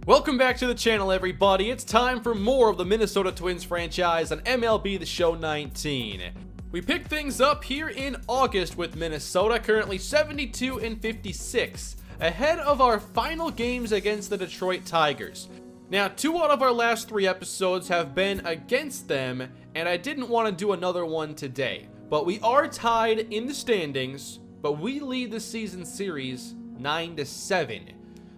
Welcome back to the channel, everybody. It's time for more of the Minnesota Twins franchise on MLB The Show 19. We pick things up here in August with Minnesota, currently 72-56, ahead of our final games against the Detroit Tigers. Now, 2 out of our last 3 episodes have been against them, and I didn't want to do another one today. But we are tied in the standings, but we lead the season series 9-7.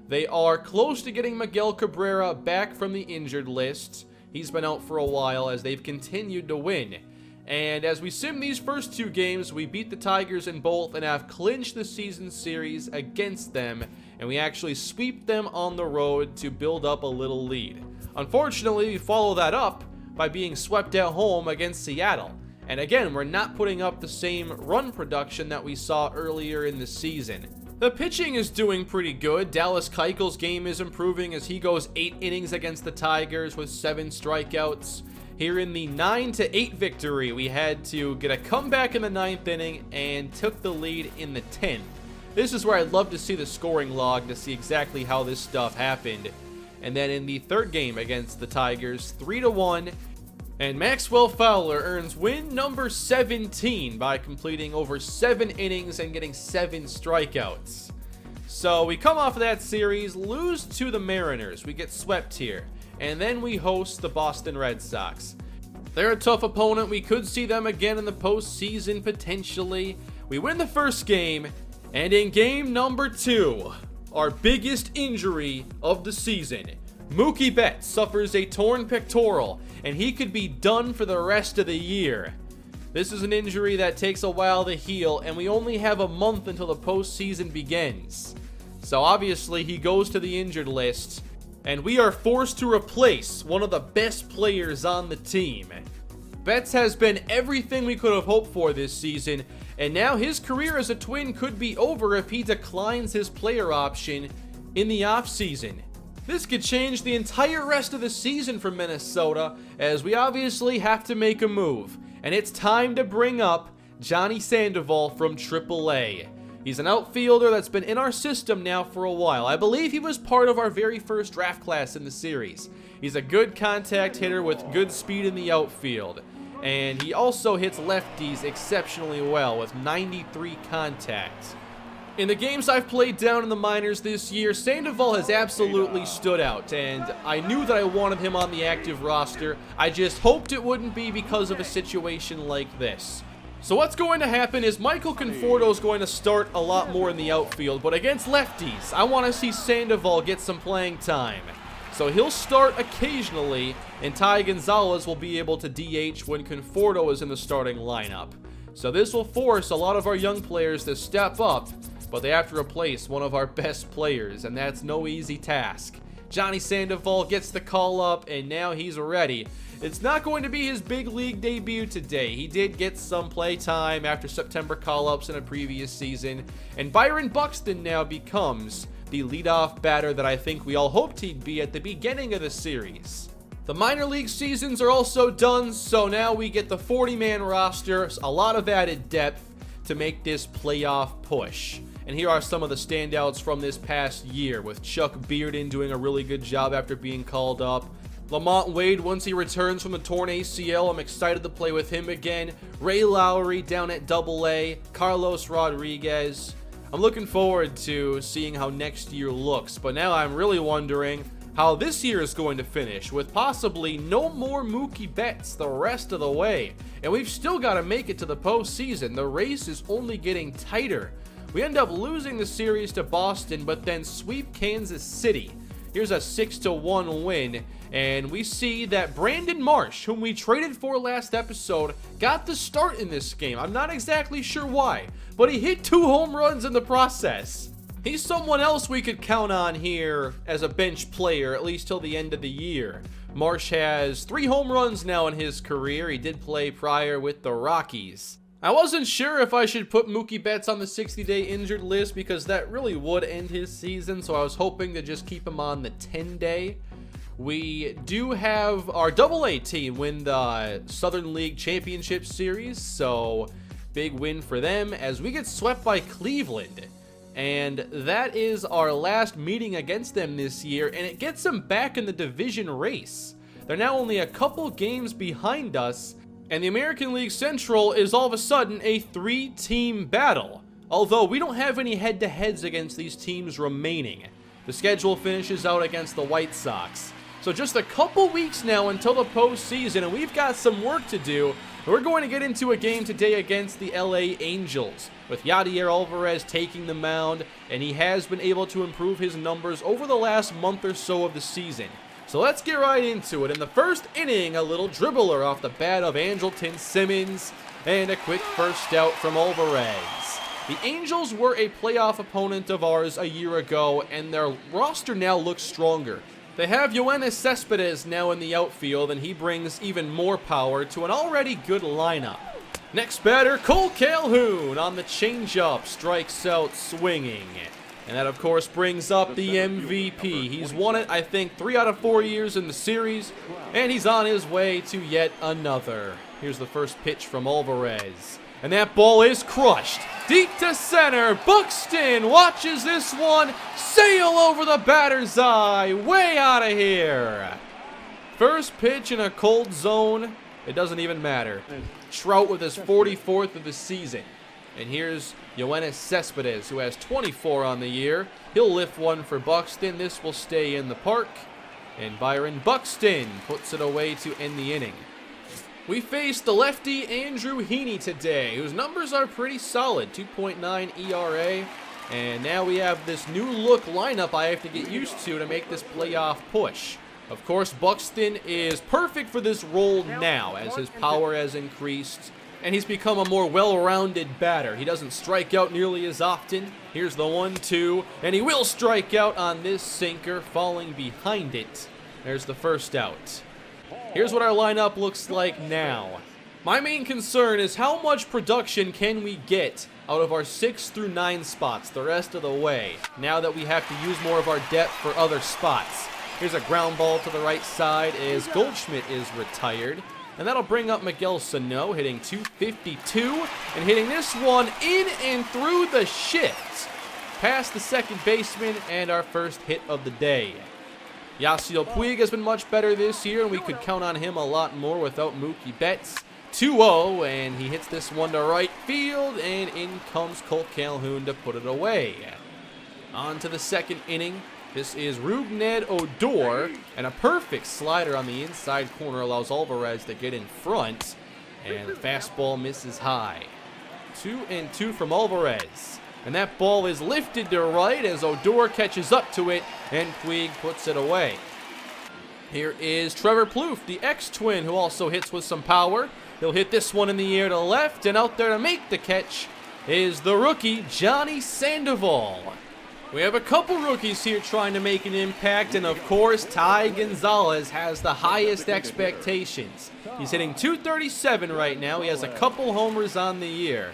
They are close to getting Miguel Cabrera back from the injured list. He's been out for a while as they've continued to win. And as we sim these first 2 games, we beat the Tigers in both and have clinched the season series against them. And we actually sweep them on the road to build up a little lead. Unfortunately, we follow that up by being swept at home against Seattle. And again, we're not putting up the same run production that we saw earlier in the season. The pitching is doing pretty good. Dallas Keuchel's game is improving as he goes 8 innings against the Tigers with 7 strikeouts. Here in the 9-8 victory, we had to get a comeback in the 9th inning and took the lead in the 10th. This is where I'd love to see the scoring log to see exactly how this stuff happened. And then in the 3rd game against the Tigers, 3-1. And Maxwell Fowler earns win number 17 by completing over 7 innings and getting 7 strikeouts. So we come off of that series, lose to the Mariners. We get swept here. And then we host the Boston Red Sox. They're a tough opponent. We could see them again in the postseason potentially. We win the first game. And in game number 2, our biggest injury of the season, Mookie Betts suffers a torn pectoral, and he could be done for the rest of the year. This is an injury that takes a while to heal, and we only have a month until the postseason begins. So obviously he goes to the injured list, and we are forced to replace one of the best players on the team. Betts has been everything we could have hoped for this season, and now his career as a Twin could be over if he declines his player option in the offseason. This could change the entire rest of the season for Minnesota, as we obviously have to make a move. And it's time to bring up Johnny Sandoval from AAA. He's an outfielder that's been in our system now for a while. I believe he was part of our very first draft class in the series. He's a good contact hitter with good speed in the outfield. And he also hits lefties exceptionally well with 93 contacts. In the games I've played down in the minors this year, Sandoval has absolutely stood out, and I knew that I wanted him on the active roster. I just hoped it wouldn't be because of a situation like this. So what's going to happen is Michael Conforto is going to start a lot more in the outfield, but against lefties, I want to see Sandoval get some playing time. So he'll start occasionally, and Ty Gonzalez will be able to DH when Conforto is in the starting lineup. So this will force a lot of our young players to step up, but they have to replace one of our best players, and that's no easy task. Johnny Sandoval gets the call up, and now he's ready. It's not going to be his big league debut today. He did get some play time after September call-ups in a previous season, and Byron Buxton now becomes the leadoff batter that I think we all hoped he'd be at the beginning of the series. The minor league seasons are also done, so now we get the 40-man roster, a lot of added depth to make this playoff push. And here are some of the standouts from this past year, with Chuck Bearden doing a really good job after being called up. Lamont Wade, once he returns from the torn ACL, I'm excited to play with him again. Ray Lowry down at AA, Carlos Rodriguez. I'm looking forward to seeing how next year looks, but now I'm really wondering how this year is going to finish, with possibly no more Mookie Betts the rest of the way. And we've still got to make it to the postseason. The race is only getting tighter. We end up losing the series to Boston, but then sweep Kansas City. Here's a 6-1 win, and we see that Brandon Marsh, whom we traded for last episode, got the start in this game. I'm not exactly sure why, but he hit 2 home runs in the process. He's someone else we could count on here as a bench player, at least till the end of the year. Marsh has 3 home runs now in his career. He did play prior with the Rockies. I wasn't sure if I should put Mookie Betts on the 60-day injured list because that really would end his season, so I was hoping to just keep him on the 10-day. We do have our AA team win the Southern League Championship Series, so big win for them as we get swept by Cleveland. And that is our last meeting against them this year, and it gets them back in the division race. They're now only a couple games behind us, and the American League Central is all of a sudden a 3-team battle. Although we don't have any head-to-heads against these teams remaining. The schedule finishes out against the White Sox. So just a couple weeks now until the postseason, and we've got some work to do. We're going to get into a game today against the LA Angels, with Yadier Alvarez taking the mound, and he has been able to improve his numbers over the last month or so of the season. So let's get right into it. In the first inning, a little dribbler off the bat of Andrelton Simmons, and a quick first out from Alvarez. The Angels were a playoff opponent of ours a year ago, and their roster now looks stronger. They have Yoenis Cespedes now in the outfield, and he brings even more power to an already good lineup. Next batter, Cole Calhoun on the changeup, strikes out swinging. And that, of course, brings up the MVP. He's won it, I think, 3 out of 4 years in the series, and he's on his way to yet another. Here's the first pitch from Alvarez. And that ball is crushed. Deep to center. Buxton watches this one sail over the batter's eye. Way out of here. First pitch in a cold zone. It doesn't even matter. Trout with his 44th of the season. And here's Yoenis Cespedes, who has 24 on the year. He'll lift one for Buxton. This will stay in the park. And Byron Buxton puts it away to end the inning. We face the lefty Andrew Heaney today, whose numbers are pretty solid, 2.9 ERA. And now we have this new look lineup I have to get used to make this playoff push. Of course, Buxton is perfect for this role now, as his power has increased, and he's become a more well-rounded batter. He doesn't strike out nearly as often. Here's the 1-2, and he will strike out on this sinker, falling behind it. There's the first out. Here's what our lineup looks like now. My main concern is how much production can we get out of our 6 through 9 spots the rest of the way, now that we have to use more of our depth for other spots. Here's a ground ball to the right side as Goldschmidt is retired. And that'll bring up Miguel Sano, hitting .252, and hitting this one in and through the shift, past the second baseman, and our first hit of the day. Yasiel Puig has been much better this year, and we could count on him a lot more without Mookie Betts. 2-0, and he hits this one to right field, and in comes Cole Calhoun to put it away. On to the second inning. This is Rougned Odor, and a perfect slider on the inside corner allows Alvarez to get in front, and the fastball misses high. 2-2 from Alvarez, and that ball is lifted to right as Odor catches up to it, and Puig puts it away. Here is Trevor Plouffe, the ex-Twin, who also hits with some power. He'll hit this one in the air to left, and out there to make the catch is the rookie, Johnny Sandoval. We have a couple rookies here trying to make an impact, and of course, Ty Gonzalez has the highest expectations. He's hitting .237 right now. He has a couple homers on the year.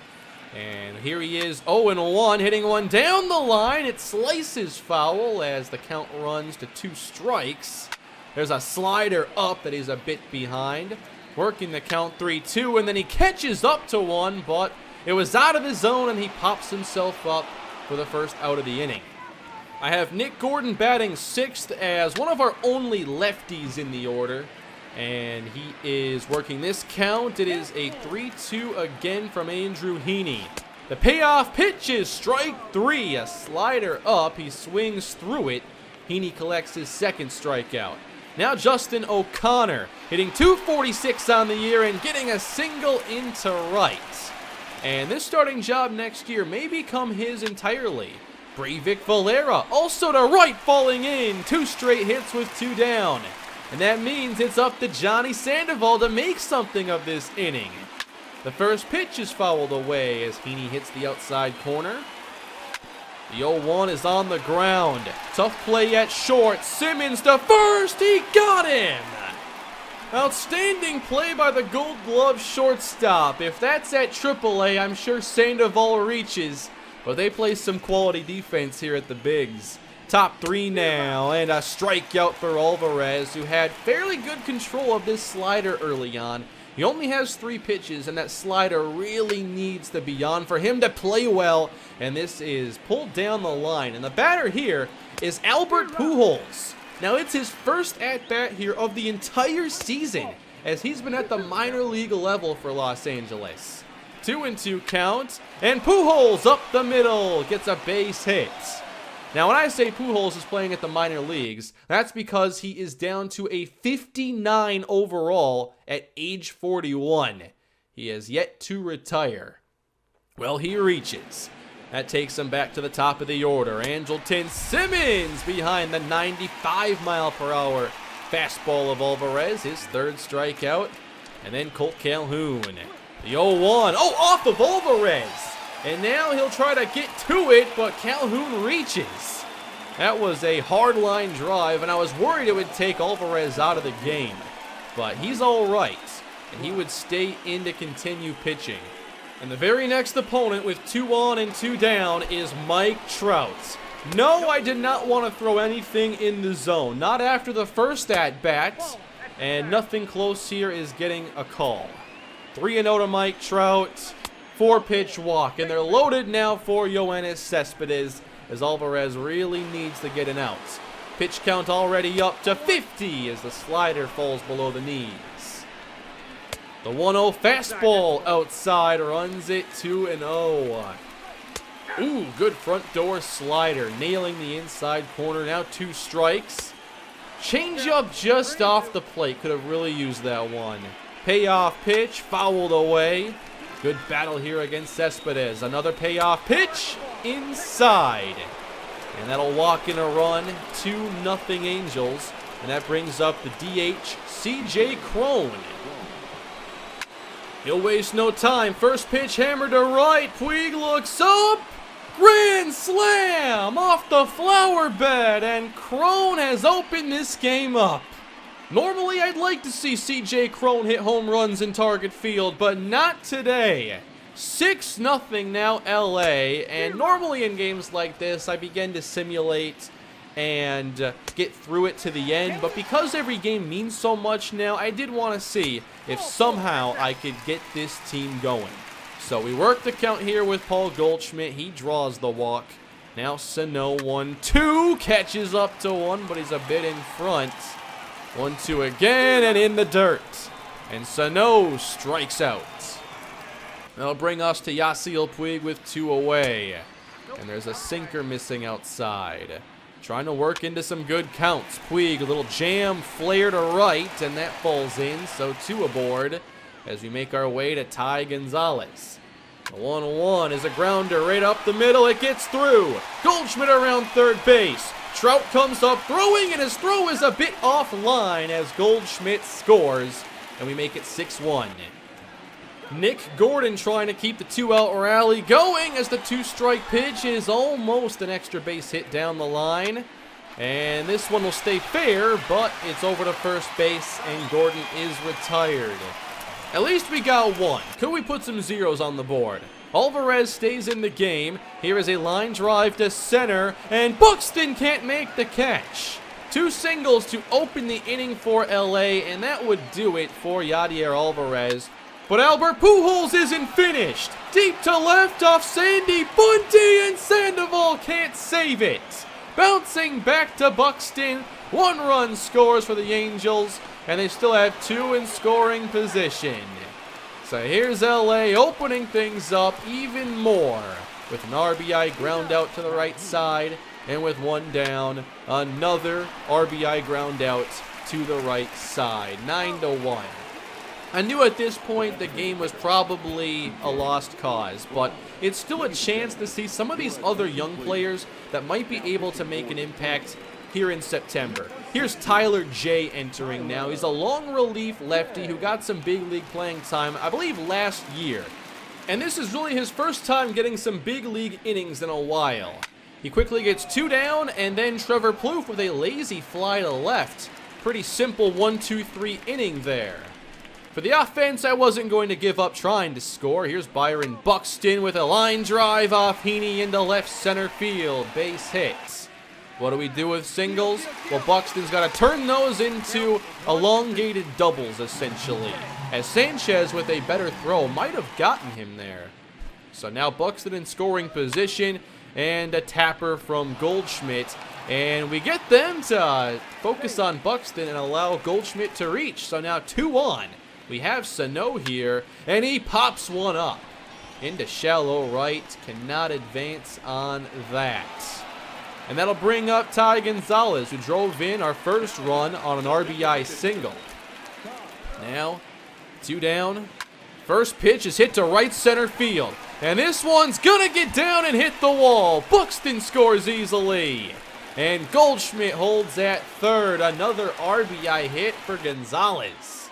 And here he is, 0-1, hitting one down the line. It slices foul as the count runs to 2 strikes. There's a slider up that he's a bit behind. Working the count 3-2, and then he catches up to one, but it was out of the zone, and he pops himself up for the first out of the inning. I have Nick Gordon batting 6th as one of our only lefties in the order, and he is working this count. It is a 3-2 again from Andrew Heaney. The payoff pitch is strike 3, a slider up. He swings through it. Heaney collects his second strikeout. Now Justin O'Connor hitting .246 on the year and getting a single into right. And this starting job next year may become his entirely. Breivik Valera also to right, falling in. 2 straight hits with 2 down. And that means it's up to Johnny Sandoval to make something of this inning. The first pitch is fouled away as Heaney hits the outside corner. The 0-1 is on the ground. Tough play at short. Simmons to first. He got him. Outstanding play by the Gold Glove shortstop. If that's at AAA, I'm sure Sandoval reaches. But they play some quality defense here at the Bigs. Top 3 now, and a strikeout for Alvarez, who had fairly good control of this slider early on. He only has 3 pitches, and that slider really needs to be on for him to play well, and this is pulled down the line. And the batter here is Albert Pujols. Now, it's his first at-bat here of the entire season, as he's been at the minor league level for Los Angeles. 2-2 count, and Pujols up the middle gets a base hit. Now, when I say Pujols is playing at the minor leagues, that's because he is down to a 59 overall at age 41. He has yet to retire. Well, he reaches. That takes him back to the top of the order. Andrelton Simmons behind the 95-mile-per-hour fastball of Alvarez, his 3rd strikeout. And then Colt Calhoun. The 0-1. Oh, off of Alvarez. And now he'll try to get to it, but Calhoun reaches. That was a hard line drive, and I was worried it would take Alvarez out of the game. But he's all right, and he would stay in to continue pitching. And the very next opponent with 2 on and 2 down is Mike Trout. No, I did not want to throw anything in the zone. Not after the first at-bat, and nothing close here is getting a call. 3-0 to Mike Trout. 4-pitch walk, and they're loaded now for Yoenis Cespedes, as Alvarez really needs to get an out. Pitch count already up to 50 as the slider falls below the knees. The 1-0 fastball outside runs it 2-0. Ooh, good front door slider, nailing the inside corner. Now 2 strikes. Changeup just off the plate, could have really used that one. Payoff pitch, fouled away. Good battle here against Cespedes. Another payoff pitch inside. And that'll walk in a run. 2-0 Angels. And that brings up the DH, C.J. Cron. He'll waste no time. First pitch hammered to right. Puig looks up. Grand slam off the flower bed. And Cron has opened this game up. Normally, I'd like to see C.J. Cron hit home runs in Target Field, but not today. 6-0 now LA, and normally in games like this, I begin to simulate and get through it to the end, but because every game means so much now, I did want to see if somehow I could get this team going. So we work the count here with Paul Goldschmidt. He draws the walk. Now Sano 1-2, catches up to 1, but he's a bit in front. 1-2 again, and in the dirt. And Sano strikes out. That'll bring us to Yasiel Puig with 2 away. And there's a sinker missing outside. Trying to work into some good counts. Puig, a little jam flare to right, and that falls in. So 2 aboard as we make our way to Ty Gonzalez. The 1-1 is a grounder right up the middle. It gets through. Goldschmidt around third base. Trout comes up throwing, and his throw is a bit offline as Goldschmidt scores, and we make it 6-1. Nick Gordon trying to keep the 2-out rally going as the 2-strike pitch is almost an extra base hit down the line. And this one will stay fair, but it's over to first base, and Gordon is retired. At least we got 1. Could we put some zeros on the board? Alvarez stays in the game. Here is a line drive to center, and Buxton can't make the catch. 2 singles to open the inning for LA, and that would do it for Yadier Alvarez. But Albert Pujols isn't finished. Deep to left off Sandy Bunty, and Sandoval can't save it. Bouncing back to Buxton. 1 run scores for the Angels, and they still have 2 in scoring position. So here's LA opening things up even more with an RBI ground out to the right side, and with 1 down, another RBI ground out to the right side. 9-1. I knew at this point the game was probably a lost cause, but it's still a chance to see some of these other young players that might be able to make an impact here in September. Here's Tyler J entering now. He's a long relief lefty who got some big league playing time, I believe, last year. And this is really his first time getting some big league innings in a while. He quickly gets 2 down, and then Trevor Plouffe with a lazy fly to left. Pretty simple 1-2-3 inning there. For the offense, I wasn't going to give up trying to score. Here's Byron Buxton with a line drive off Heaney into left center field. Base hit. What do we do with singles? Well, Buxton's got to turn those into elongated doubles, essentially, as Sanchez, with a better throw, might have gotten him there. So now Buxton in scoring position, and a tapper from Goldschmidt. And we get them to focus on Buxton and allow Goldschmidt to reach. So now 2-on. We have Sano here, and he pops one up. Into shallow right, cannot advance on that. And that'll bring up Ty Gonzalez, who drove in our first run on an RBI single. Now, 2 down. First pitch is hit to right center field. And this one's gonna get down and hit the wall. Buxton scores easily. And Goldschmidt holds at third. Another RBI hit for Gonzalez.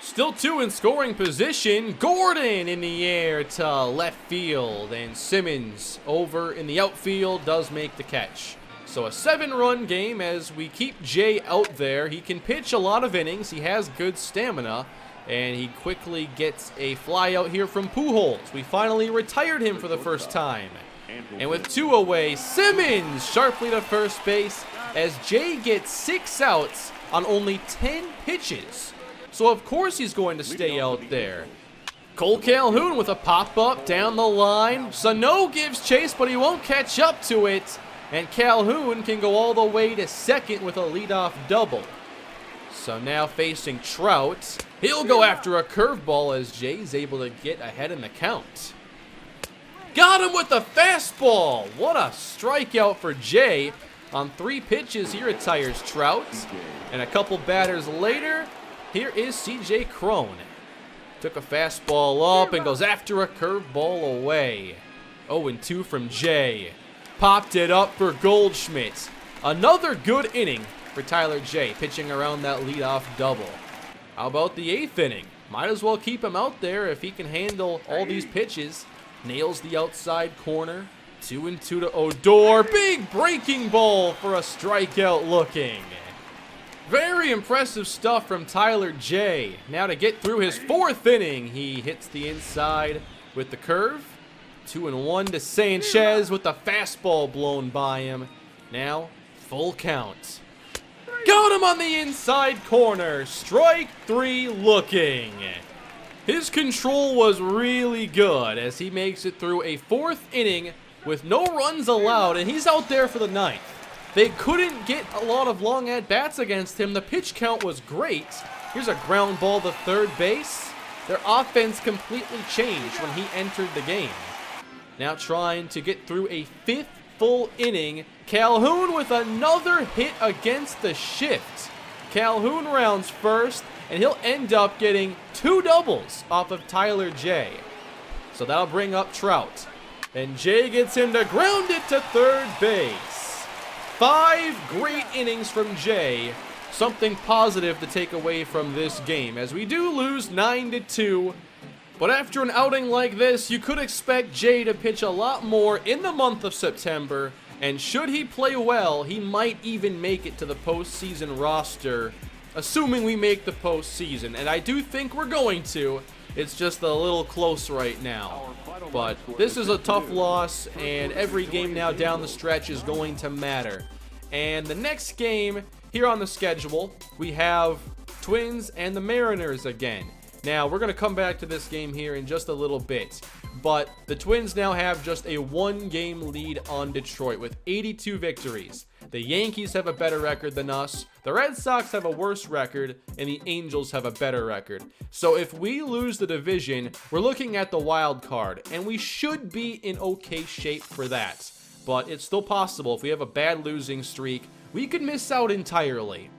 Still 2 in scoring position. Gordon in the air to left field. And Simmons over in the outfield does make the catch. So a 7-run game as we keep Jay out there. He can pitch a lot of innings. He has good stamina. And he quickly gets a fly out here from Pujols. We finally retired him for the first time. And with 2 away, Simmons sharply to first base as Jay gets 6 outs on only 10 pitches. So of course he's going to stay out there. Cole Calhoun with a pop-up down the line. Sano gives chase, but he won't catch up to it. And Calhoun can go all the way to second with a leadoff double. So now facing Trout. He'll go after a curveball as Jay's able to get ahead in the count. Got him with a fastball. What a strikeout for Jay. On 3 pitches, he retires Trout. And a couple batters later, here is CJ Cron. Took a fastball up and goes after a curveball away. 0-2 from Jay. Popped it up for Goldschmidt. Another good inning for Tyler Jay, pitching around that leadoff double. How about the 8th inning? Might as well keep him out there if he can handle all these pitches. Nails the outside corner. 2-2 to Odor. Big breaking ball for a strikeout looking. Very impressive stuff from Tyler Jay. Now to get through his 4th inning, he hits the inside with the curve. 2-1 to Sanchez with the fastball blown by him. Now, full count. Got him on the inside corner. Strike 3 looking. His control was really good as he makes it through a 4th inning with no runs allowed, and he's out there for the 9th. They couldn't get a lot of long at-bats against him. The pitch count was great. Here's a ground ball to third base. Their offense completely changed when he entered the game. Now trying to get through a 5th full inning. Calhoun with another hit against the shift. Calhoun rounds first, and he'll end up getting 2 doubles off of Tyler Jay. So that'll bring up Trout. And Jay gets him to ground it to third base. 5 great innings from Jay. Something positive to take away from this game, as we do lose 9-2. But after an outing like this, you could expect Jay to pitch a lot more in the month of September. And should he play well, he might even make it to the postseason roster, assuming we make the postseason. And I do think we're going to. It's just a little close right now. But this is a tough loss, and every game now down the stretch is going to matter. And the next game here on the schedule, we have Twins and the Mariners again. Now, we're going to come back to this game here in just a little bit. But the Twins now have just a 1-game lead on Detroit with 82 victories. The Yankees have a better record than us, the Red Sox have a worse record, and the Angels have a better record. So if we lose the division, we're looking at the wild card, and we should be in okay shape for that. But it's still possible. If we have a bad losing streak, we could miss out entirely.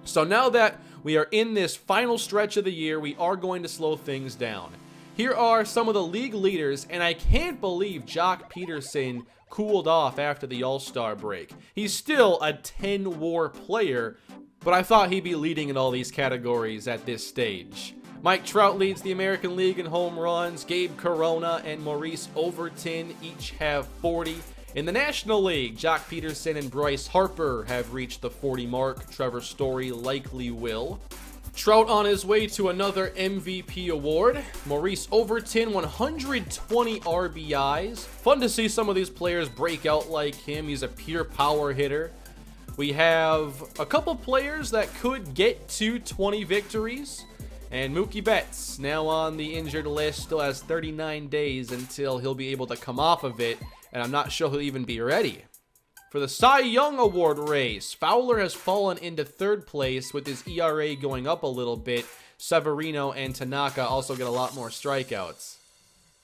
So now that we are in this final stretch of the year, we are going to slow things down. Here are some of the league leaders, and I can't believe Jock Peterson cooled off after the All-Star break. He's still a 10-WAR player, but I thought he'd be leading in all these categories at this stage. Mike Trout leads the American League in home runs. Gabe Corona and Maurice Overton each have 40. In the National League, Jock Peterson and Bryce Harper have reached the 40 mark. Trevor Story likely will. Trout on his way to another MVP award. Maurice Overton, 120 RBIs. Fun to see some of these players break out like him. He's a pure power hitter. We have a couple players that could get to 20 victories. And Mookie Betts, now on the injured list, still has 39 days until he'll be able to come off of it. And I'm not sure he'll even be ready. For the Cy Young Award race, Fowler has fallen into third place with his ERA going up a little bit. Severino and Tanaka also get a lot more strikeouts.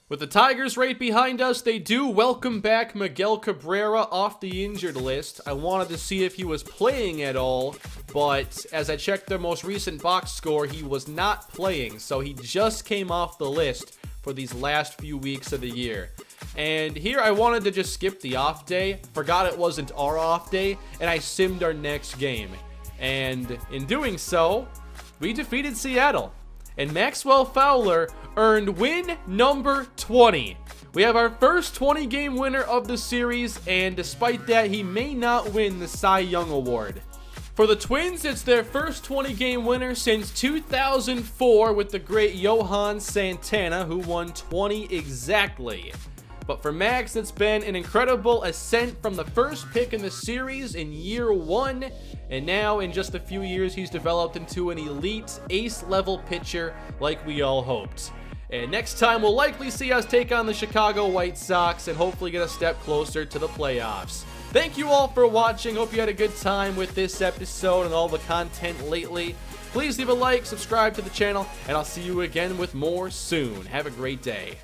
With the Tigers right behind us, they do welcome back Miguel Cabrera off the injured list. I wanted to see if he was playing at all, but as I checked their most recent box score, he was not playing, so he just came off the list for these last few weeks of the year. And here I wanted to just skip the off day, forgot it wasn't our off day, and I simmed our next game. And in doing so, we defeated Seattle. And Maxwell Fowler earned win number 20. We have our first 20-game winner of the series, and despite that, he may not win the Cy Young Award. For the Twins, it's their first 20-game winner since 2004 with the great Johan Santana, who won 20 exactly. But for Max, it's been an incredible ascent from the first pick in the series in year 1, and now in just a few years, he's developed into an elite ace-level pitcher like we all hoped. And next time, we'll likely see us take on the Chicago White Sox and hopefully get a step closer to the playoffs. Thank you all for watching. Hope you had a good time with this episode and all the content lately. Please leave a like, subscribe to the channel, and I'll see you again with more soon. Have a great day.